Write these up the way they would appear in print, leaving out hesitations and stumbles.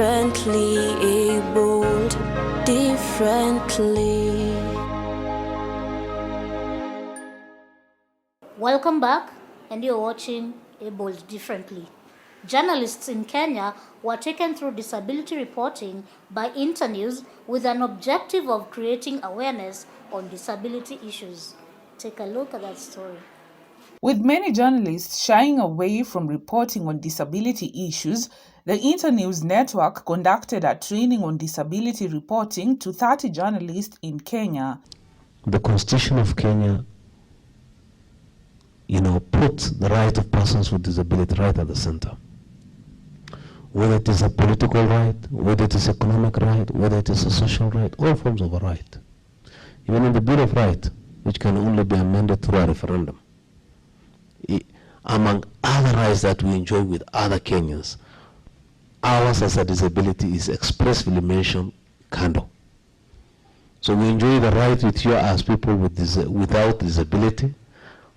differently abled, differently. Welcome back, and you're watching Abled Differently. Journalists in Kenya were taken through disability reporting by Internews with an objective of creating awareness on disability issues. Take a look at that story. With many journalists shying away from reporting on disability issues, the Internews network conducted a training on disability reporting to 30 journalists in Kenya. The Constitution of Kenya, puts the right of persons with disability right at the center. Whether it is a political right, whether it is economic right, whether it is a social right, all forms of a right. Even in the Bill of Rights, which can only be amended through a referendum. Among other rights that we enjoy with other Kenyans, ours as a disability is expressly mentioned, kando. So we enjoy the right with you as people without disability,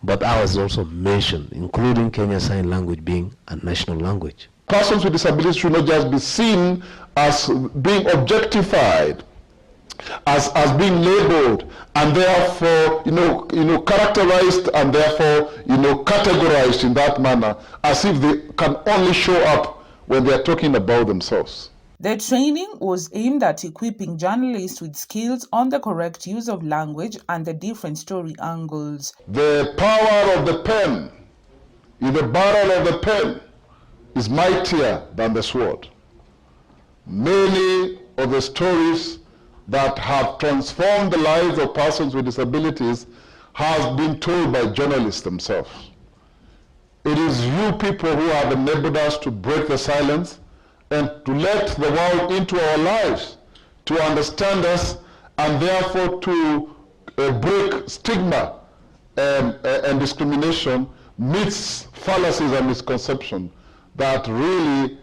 but ours is also mentioned, including Kenya Sign Language being a national language. Persons with disabilities should not just be seen as being objectified, as being labeled, and therefore, characterized and therefore, categorized in that manner, as if they can only show up when they are talking about themselves. The training was aimed at equipping journalists with skills on the correct use of language and the different story angles. The power of the pen, in the barrel of the pen, is mightier than the sword. Many of the stories that have transformed the lives of persons with disabilities has been told by journalists themselves. It is you people who have enabled us to break the silence and to let the world into our lives, to understand us, and therefore to break stigma and discrimination, myths, fallacies, and misconceptions that really,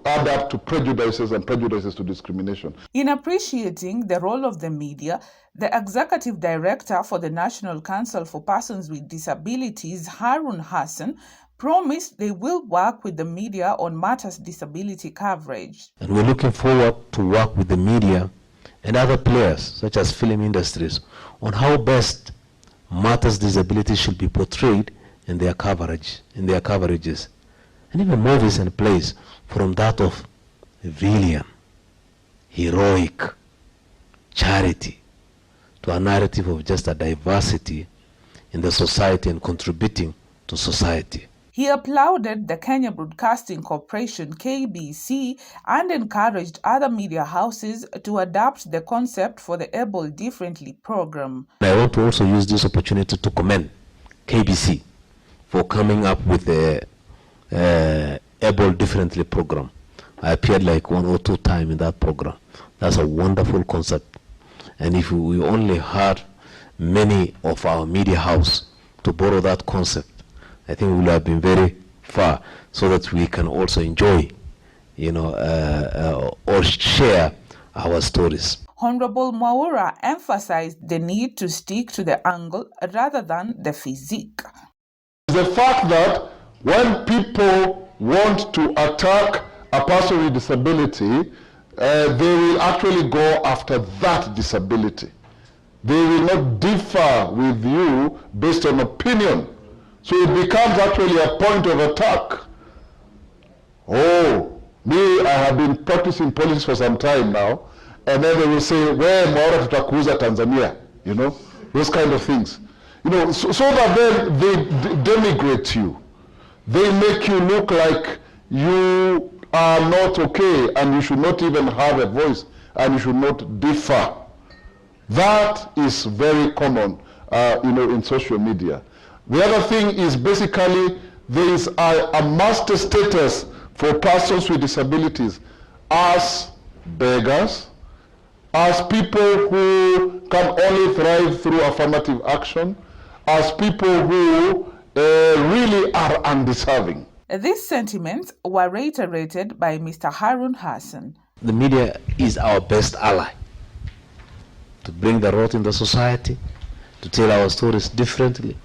add up to prejudices and prejudices to discrimination. In appreciating the role of the media, the Executive Director for the National Council for Persons with Disabilities, Harun Hassan, promised they will work with the media on matters disability coverage. And we're looking forward to work with the media and other players, such as film industries, on how best matters disability should be portrayed in their coverages, and even movies and plays from that of villain, heroic, charity, to a narrative of just a diversity in the society and contributing to society. He applauded the Kenya Broadcasting Corporation (KBC) and encouraged other media houses to adapt the concept for the Able Differently program. I want to also use this opportunity to commend KBC for coming up with the Able Differently program. I appeared like 1 or 2 times in that program. That's a wonderful concept. And if we only had many of our media house to borrow that concept, I think we will have been very far, so that we can also enjoy, or share our stories. Honorable Mwaura emphasized the need to stick to the angle rather than the physique. The fact that when people want to attack a person with disability, they will actually go after that disability. They will not differ with you based on opinion. So it becomes actually a point of attack. Oh, me, I have been practicing politics for some time now, and then they will say, well, Mwaura tutakuuza Tanzania, those kind of things. So that then they denigrate you. They make you look like you are not okay, and you should not even have a voice, and you should not differ. That is very common, in social media. The other thing is basically there is a master status for persons with disabilities as beggars, as people who can only thrive through affirmative action, as people who really are undeserving. These sentiments were reiterated by Mr. Harun Hassan. The media is our best ally to bring the rot in the society, to tell our stories differently,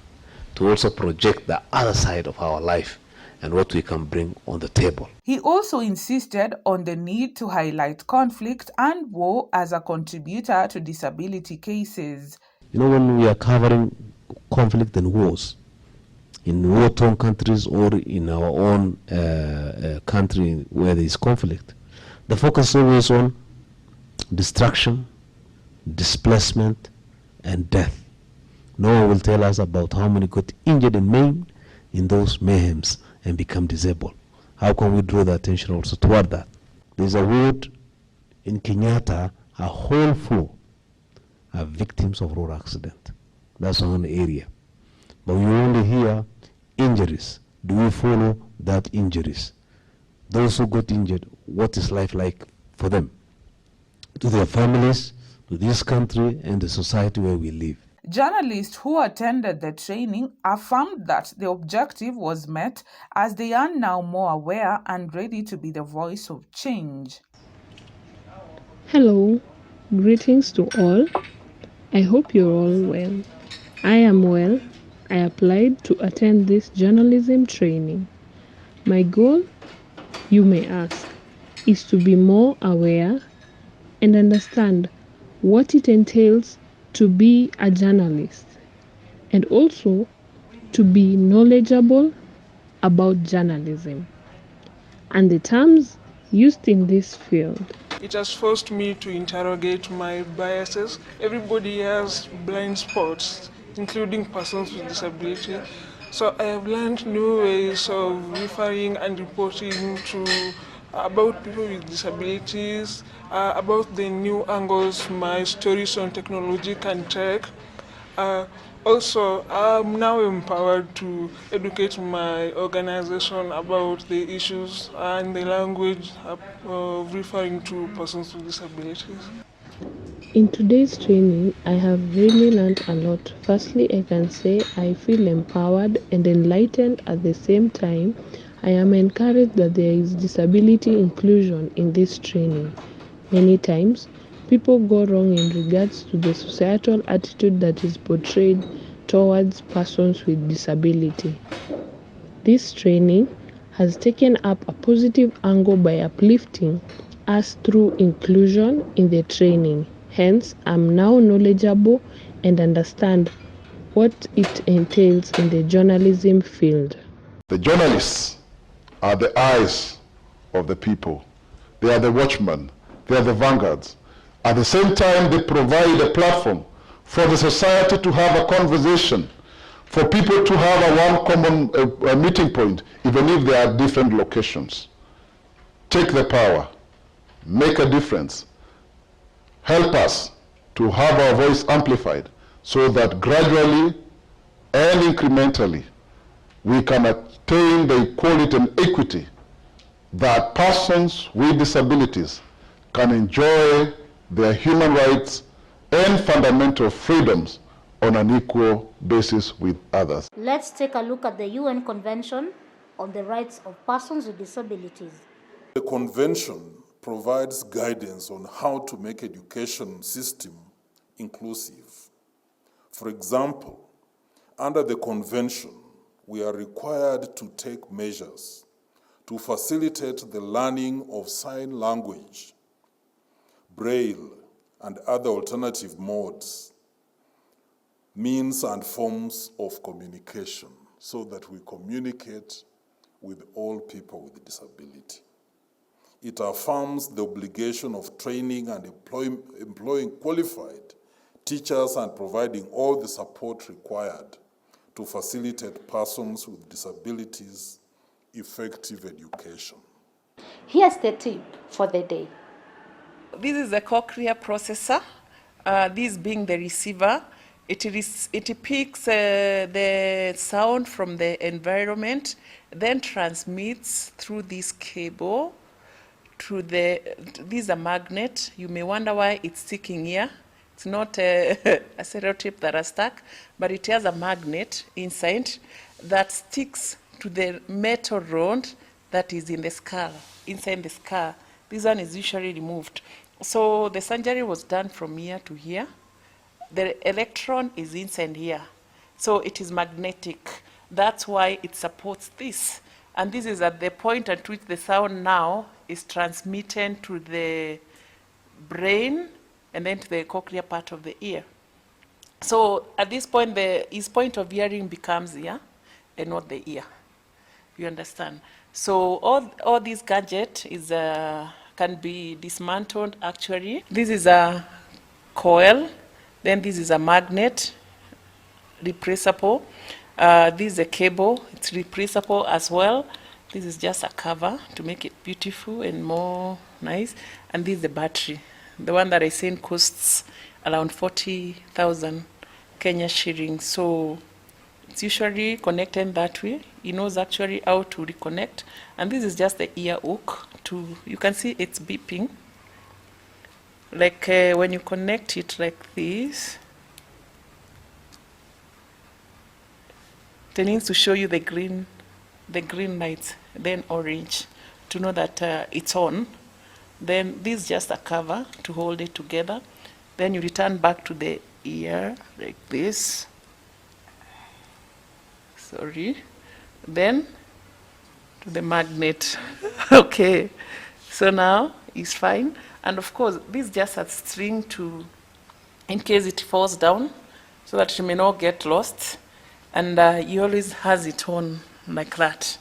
to also project the other side of our life and what we can bring on the table. He also insisted on the need to highlight conflict and war as a contributor to disability cases. You know, when we are covering conflict and wars in war-torn countries or in our own country where there is conflict, the focus is always on destruction, displacement, and death. No one will tell us about how many got injured and maimed in those mayhems and become disabled. How can we draw the attention also toward that? There's a ward in Kenyatta, a whole floor are victims of road accident. That's one area. But we only hear injuries. Do we follow that injuries? Those who got injured, what is life like for them? To their families, to this country, and the society where we live. Journalists who attended the training affirmed that the objective was met as they are now more aware and ready to be the voice of change. Hello, greetings to all. I hope you're all well. I am well. I applied to attend this journalism training. My goal, you may ask, is to be more aware and understand what it entails to be a journalist, and also to be knowledgeable about journalism and the terms used in this field. It has forced me to interrogate my biases. Everybody has blind spots, including persons with disability. So I have learned new ways of referring and reporting about people with disabilities, about the new angles my stories on technology can take. Also, I'm now empowered to educate my organization about the issues and the language of referring to persons with disabilities. In today's training, I have really learned a lot. Firstly, I can say I feel empowered and enlightened at the same time. I am encouraged that there is disability inclusion in this training. Many times, people go wrong in regards to the societal attitude that is portrayed towards persons with disability. This training has taken up a positive angle by uplifting us through inclusion in the training. Hence, I'm now knowledgeable and understand what it entails in the journalism field. The journalists are the eyes of the people. They are the watchmen. They are the vanguards. At the same time, they provide a platform for the society to have a conversation, for people to have a one common meeting point, even if they are different locations. Take the power, make a difference, help us to have our voice amplified so that gradually and incrementally we can attain the equality and equity that persons with disabilities can enjoy their human rights and fundamental freedoms on an equal basis with others. Let's take a look at the UN Convention on the Rights of Persons with Disabilities. The convention provides guidance on how to make education system inclusive. For example, under the convention, we are required to take measures to facilitate the learning of sign language, Braille, and other alternative modes, means and forms of communication so that we communicate with all people with disability. It affirms the obligation of training and employing qualified teachers and providing all the support required to facilitate persons with disabilities effective education. Here's the tip for the day. This is the cochlear processor, this being the receiver. It picks the sound from the environment, then transmits through this cable to this is a magnet. You may wonder why it's sticking here. It's not a stereotype that are stuck, but it has a magnet inside that sticks to the metal rod that is in the skull, inside the skull. This one is usually removed. So the surgery was done from here to here. The electron is inside here. So it is magnetic. That's why it supports this. And this is at the point at which the sound now is transmitted to the brain and then to the cochlear part of the ear. So at this point, his point of hearing becomes here and not the ear. You understand? So all these gadget is can be dismantled actually. This is a coil, then this is a magnet, replaceable. This is a cable, it's replaceable as well. This is just a cover to make it beautiful and more nice. And this is the battery. The one that I said costs around 40,000 Kenya shillings. So it's usually connected that way. He knows actually how to reconnect. And this is just the ear hook. You can see it's beeping. Like when you connect it like this, it needs to show you the green lights, then orange, to know that it's on. Then this is just a cover to hold it together. Then you return back to the ear like this. Sorry. Then to the magnet. Okay. So now it's fine. And of course, this is just a string to, in case it falls down, so that it may not get lost. And he always has it on like that.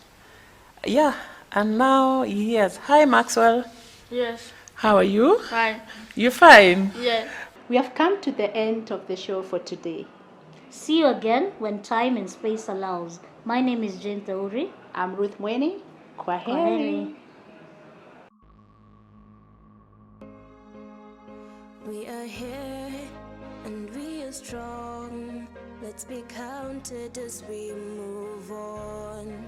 Yeah, and now he hears. Hi, Maxwell. Yes. How are you? Fine. You fine? Yeah. We have come to the end of the show for today. See you again when time and space allows. My name is Jane Tauri. I'm Ruth Mweni. Kwaheri. Kwaheri. We are here and we are strong. Let's be counted as we move on.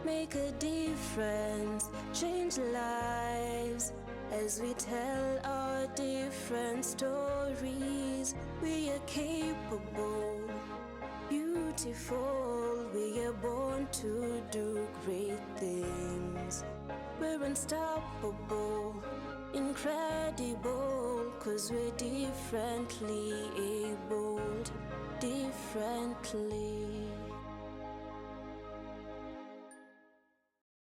Make a difference, change lives as we tell our different stories. We are capable, beautiful. We are born to do great things. We're unstoppable, incredible, 'cause we're differently abled, differently.